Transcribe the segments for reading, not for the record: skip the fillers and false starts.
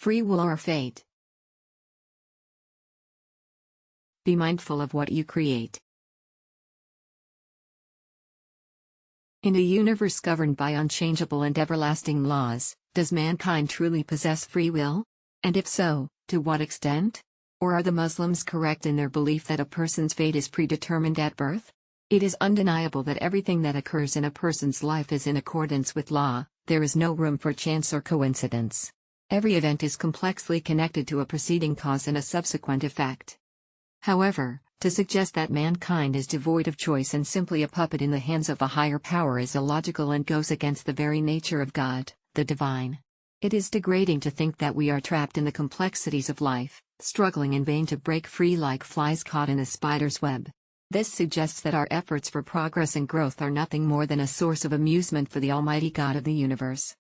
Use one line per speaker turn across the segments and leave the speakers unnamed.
Free will or fate? Be mindful of what you create. In a universe governed by unchangeable and everlasting laws, does mankind truly possess free will? And if so, to what extent? Or are the Muslims correct in their belief that a person's fate is predetermined at birth? It is undeniable that everything that occurs in a person's life is in accordance with law. There is no room for chance or coincidence. Every event is complexly connected to a preceding cause and a subsequent effect. However, to suggest that mankind is devoid of choice and simply a puppet in the hands of a higher power is illogical and goes against the very nature of God, the divine. It is degrading to think that we are trapped in the complexities of life, struggling in vain to break free like flies caught in a spider's web. This suggests that our efforts for progress and growth are nothing more than a source of amusement for the Almighty God of the universe.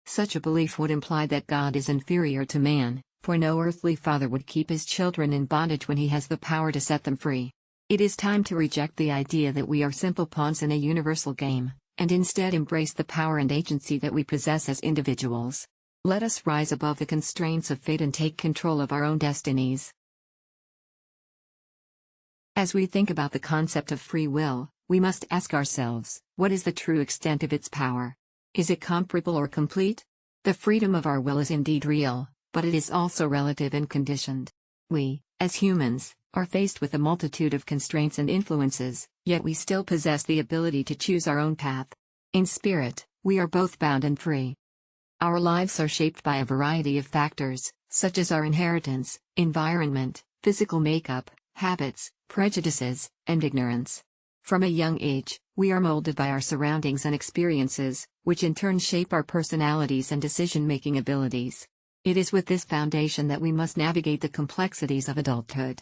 Such a belief would imply that God is inferior to man, for no earthly father would keep his children in bondage when he has the power to set them free. It is time to reject the idea that we are simple pawns in a universal game, and instead embrace the power and agency that we possess as individuals. Let us rise above the constraints of fate and take control of our own destinies. As we think about the concept of free will, we must ask ourselves, what is the true extent of its power? Is it comparable or complete? The freedom of our will is indeed real, but it is also relative and conditioned. We, as humans, are faced with a multitude of constraints and influences, yet we still possess the ability to choose our own path. In spirit, we are both bound and free. Our lives are shaped by a variety of factors, such as our inheritance, environment, physical makeup, habits, prejudices, and ignorance. From a young age, we are molded by our surroundings and experiences, which in turn shape our personalities and decision-making abilities. It is with this foundation that we must navigate the complexities of adulthood.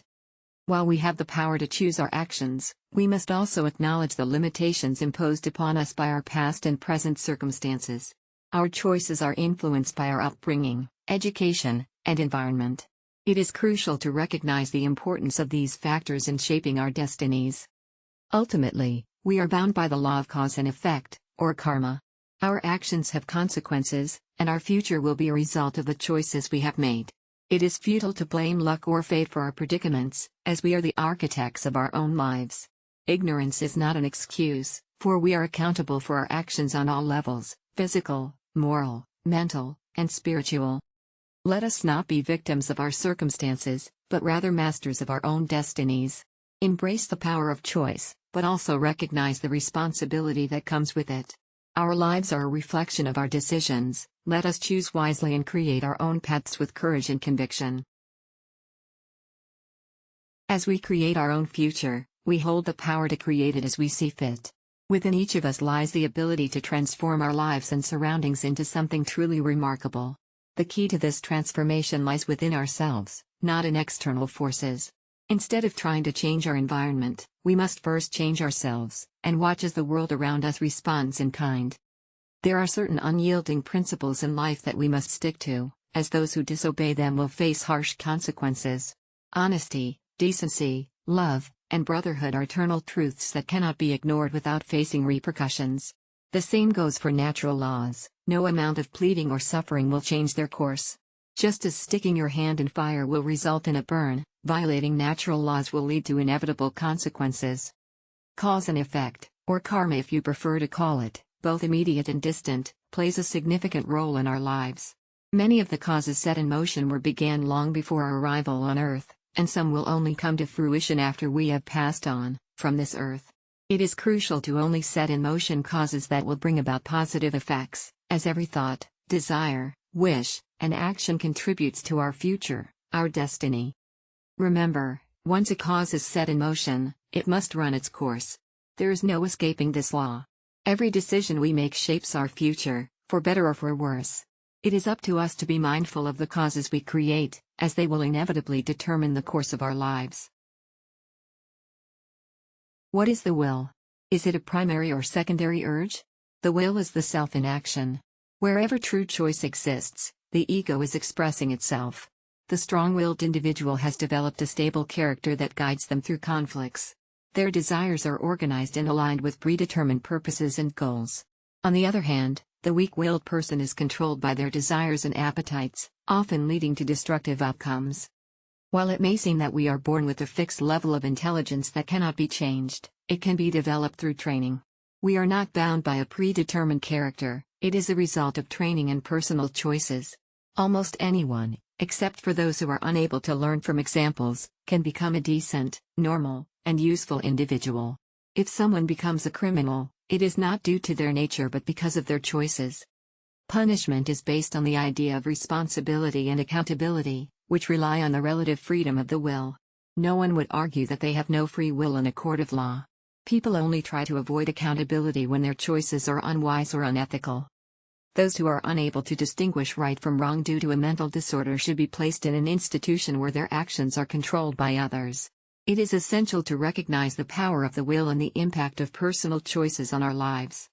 While we have the power to choose our actions, we must also acknowledge the limitations imposed upon us by our past and present circumstances. Our choices are influenced by our upbringing, education, and environment. It is crucial to recognize the importance of these factors in shaping our destinies. Ultimately, we are bound by the law of cause and effect, or karma. Our actions have consequences, and our future will be a result of the choices we have made. It is futile to blame luck or fate for our predicaments, as we are the architects of our own lives. Ignorance is not an excuse, for we are accountable for our actions on all levels: physical, moral, mental, and spiritual. Let us not be victims of our circumstances, but rather masters of our own destinies. Embrace the power of choice, but also recognize the responsibility that comes with it. Our lives are a reflection of our decisions. Let us choose wisely and create our own paths with courage and conviction. As we create our own future, we hold the power to create it as we see fit. Within each of us lies the ability to transform our lives and surroundings into something truly remarkable. The key to this transformation lies within ourselves, not in external forces. Instead of trying to change our environment, we must first change ourselves, and watch as the world around us responds in kind. There are certain unyielding principles in life that we must stick to, as those who disobey them will face harsh consequences. Honesty, decency, love, and brotherhood are eternal truths that cannot be ignored without facing repercussions. The same goes for natural laws. No amount of pleading or suffering will change their course. Just as sticking your hand in fire will result in a burn, violating natural laws will lead to inevitable consequences. Cause and effect, or karma if you prefer to call it, both immediate and distant, plays a significant role in our lives. Many of the causes set in motion began long before our arrival on Earth, and some will only come to fruition after we have passed on from this earth. It is crucial to only set in motion causes that will bring about positive effects, as every thought, desire, wish, and action contributes to our future, our destiny. Remember, once a cause is set in motion, it must run its course. There is no escaping this law. Every decision we make shapes our future, for better or for worse. It is up to us to be mindful of the causes we create, as they will inevitably determine the course of our lives. What is the will? Is it a primary or secondary urge? The will is the self in action. Wherever true choice exists, the ego is expressing itself. The strong-willed individual has developed a stable character that guides them through conflicts. Their desires are organized and aligned with predetermined purposes and goals. On the other hand, the weak-willed person is controlled by their desires and appetites, often leading to destructive outcomes. While it may seem that we are born with a fixed level of intelligence that cannot be changed, it can be developed through training. We are not bound by a predetermined character, it is a result of training and personal choices. Almost anyone, except for those who are unable to learn from examples, can become a decent, normal, and useful individual. If someone becomes a criminal, it is not due to their nature but because of their choices. Punishment is based on the idea of responsibility and accountability, which rely on the relative freedom of the will. No one would argue that they have no free will in a court of law. People only try to avoid accountability when their choices are unwise or unethical. Those who are unable to distinguish right from wrong due to a mental disorder should be placed in an institution where their actions are controlled by others. It is essential to recognize the power of the will and the impact of personal choices on our lives.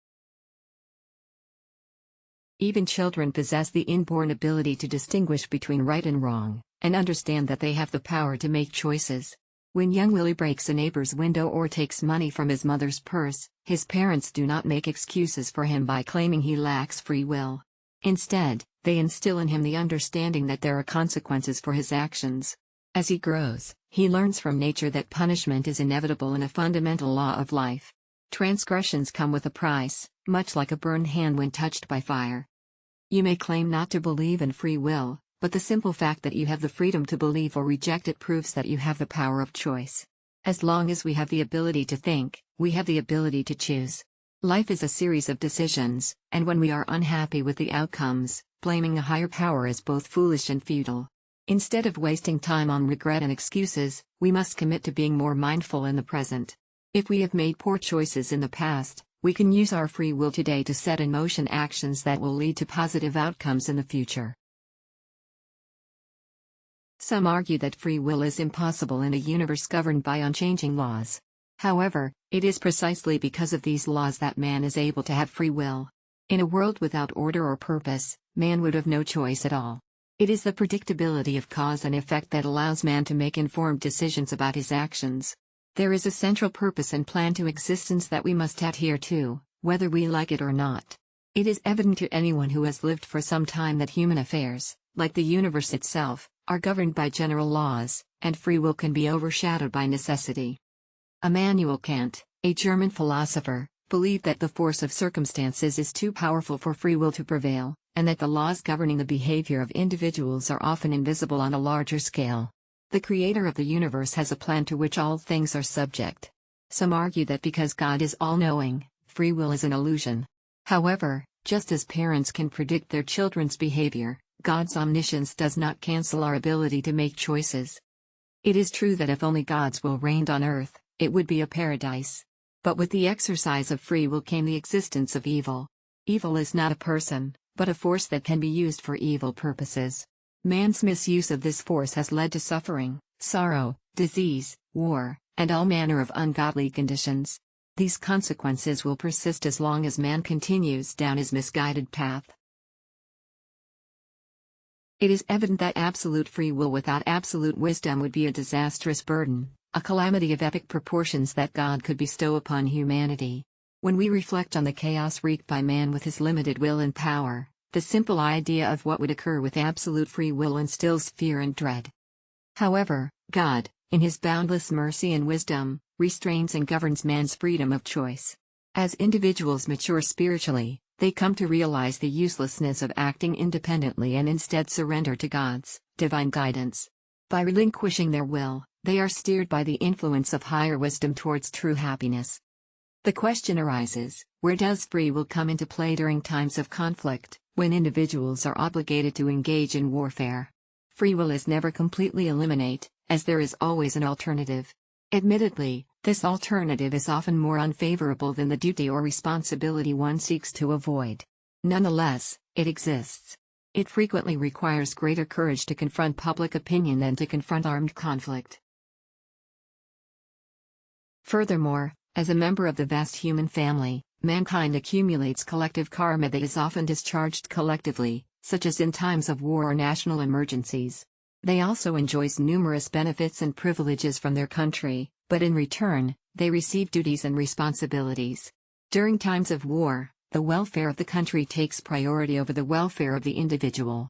Even children possess the inborn ability to distinguish between right and wrong, and understand that they have the power to make choices. When young Willie breaks a neighbor's window or takes money from his mother's purse, his parents do not make excuses for him by claiming he lacks free will. Instead, they instill in him the understanding that there are consequences for his actions. As he grows, he learns from nature that punishment is inevitable and a fundamental law of life. Transgressions come with a price, much like a burned hand when touched by fire. You may claim not to believe in free will, but the simple fact that you have the freedom to believe or reject it proves that you have the power of choice. As long as we have the ability to think, we have the ability to choose. Life is a series of decisions, and when we are unhappy with the outcomes, blaming a higher power is both foolish and futile. Instead of wasting time on regret and excuses, we must commit to being more mindful in the present. If we have made poor choices in the past, we can use our free will today to set in motion actions that will lead to positive outcomes in the future. Some argue that free will is impossible in a universe governed by unchanging laws. However, it is precisely because of these laws that man is able to have free will. In a world without order or purpose, man would have no choice at all. It is the predictability of cause and effect that allows man to make informed decisions about his actions. There is a central purpose and plan to existence that we must adhere to, whether we like it or not. It is evident to anyone who has lived for some time that human affairs, like the universe itself, are governed by general laws, and free will can be overshadowed by necessity. Immanuel Kant, a German philosopher, believed that the force of circumstances is too powerful for free will to prevail, and that the laws governing the behavior of individuals are often invisible on a larger scale. The creator of the universe has a plan to which all things are subject. Some argue that because God is all-knowing, free will is an illusion. However, just as parents can predict their children's behavior, God's omniscience does not cancel our ability to make choices. It is true that if only God's will reigned on earth, it would be a paradise. But with the exercise of free will came the existence of evil. Evil is not a person, but a force that can be used for evil purposes. Man's misuse of this force has led to suffering, sorrow, disease, war, and all manner of ungodly conditions. These consequences will persist as long as man continues down his misguided path. It is evident that absolute free will without absolute wisdom would be a disastrous burden, a calamity of epic proportions that God could bestow upon humanity. When we reflect on the chaos wreaked by man with his limited will and power, the simple idea of what would occur with absolute free will instills fear and dread. However, God, in his boundless mercy and wisdom, restrains and governs man's freedom of choice. As individuals mature spiritually, they come to realize the uselessness of acting independently and instead surrender to God's divine guidance. By relinquishing their will, they are steered by the influence of higher wisdom towards true happiness. The question arises, where does free will come into play during times of conflict, when individuals are obligated to engage in warfare? Free will is never completely eliminated, as there is always an alternative. Admittedly, this alternative is often more unfavorable than the duty or responsibility one seeks to avoid. Nonetheless, it exists. It frequently requires greater courage to confront public opinion than to confront armed conflict. Furthermore, as a member of the vast human family, mankind accumulates collective karma that is often discharged collectively, such as in times of war or national emergencies. They also enjoys numerous benefits and privileges from their country, but in return, they receive duties and responsibilities. During times of war, the welfare of the country takes priority over the welfare of the individual.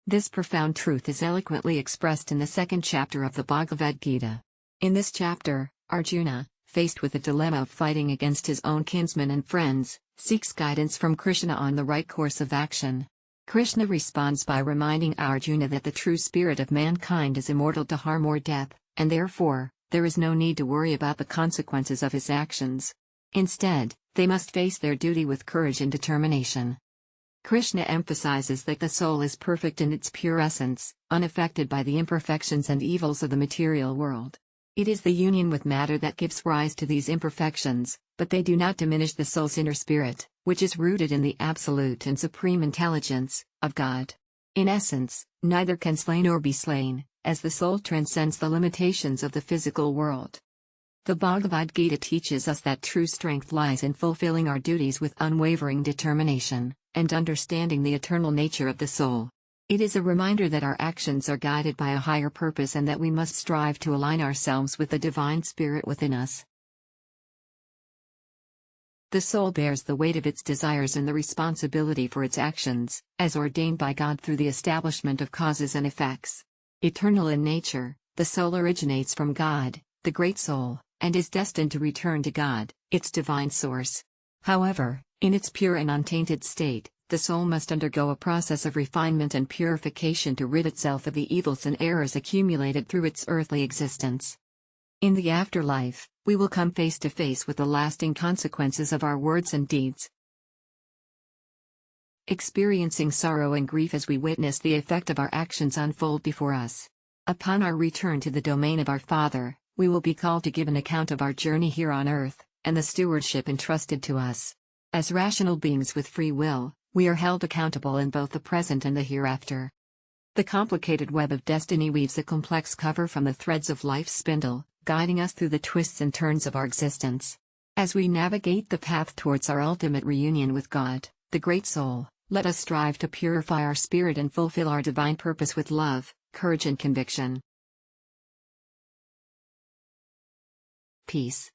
This profound truth is eloquently expressed in the second chapter of the Bhagavad Gita. In this chapter, Arjuna, faced with the dilemma of fighting against his own kinsmen and friends, seeks guidance from Krishna on the right course of action. Krishna responds by reminding Arjuna that the true spirit of mankind is immortal to harm or death, and therefore, there is no need to worry about the consequences of his actions. Instead, they must face their duty with courage and determination. Krishna emphasizes that the soul is perfect in its pure essence, unaffected by the imperfections and evils of the material world. It is the union with matter that gives rise to these imperfections, but they do not diminish the soul's inner spirit, which is rooted in the absolute and supreme intelligence of God. In essence, neither can slay nor be slain, as the soul transcends the limitations of the physical world. The Bhagavad Gita teaches us that true strength lies in fulfilling our duties with unwavering determination, and understanding the eternal nature of the soul. It is a reminder that our actions are guided by a higher purpose and that we must strive to align ourselves with the divine spirit within us. The soul bears the weight of its desires and the responsibility for its actions, as ordained by God through the establishment of causes and effects. Eternal in nature, the soul originates from God, the Great Soul, and is destined to return to God, its divine source. However, in its pure and untainted state, the soul must undergo a process of refinement and purification to rid itself of the evils and errors accumulated through its earthly existence. In the afterlife, we will come face to face with the lasting consequences of our words and deeds. Experiencing sorrow and grief as we witness the effect of our actions unfold before us. Upon our return to the domain of our Father, we will be called to give an account of our journey here on earth, and the stewardship entrusted to us. As rational beings with free will, we are held accountable in both the present and the hereafter. The complicated web of destiny weaves a complex cover from the threads of life's spindle, guiding us through the twists and turns of our existence. As we navigate the path towards our ultimate reunion with God, the Great Soul, let us strive to purify our spirit and fulfill our divine purpose with love, courage and conviction. Peace.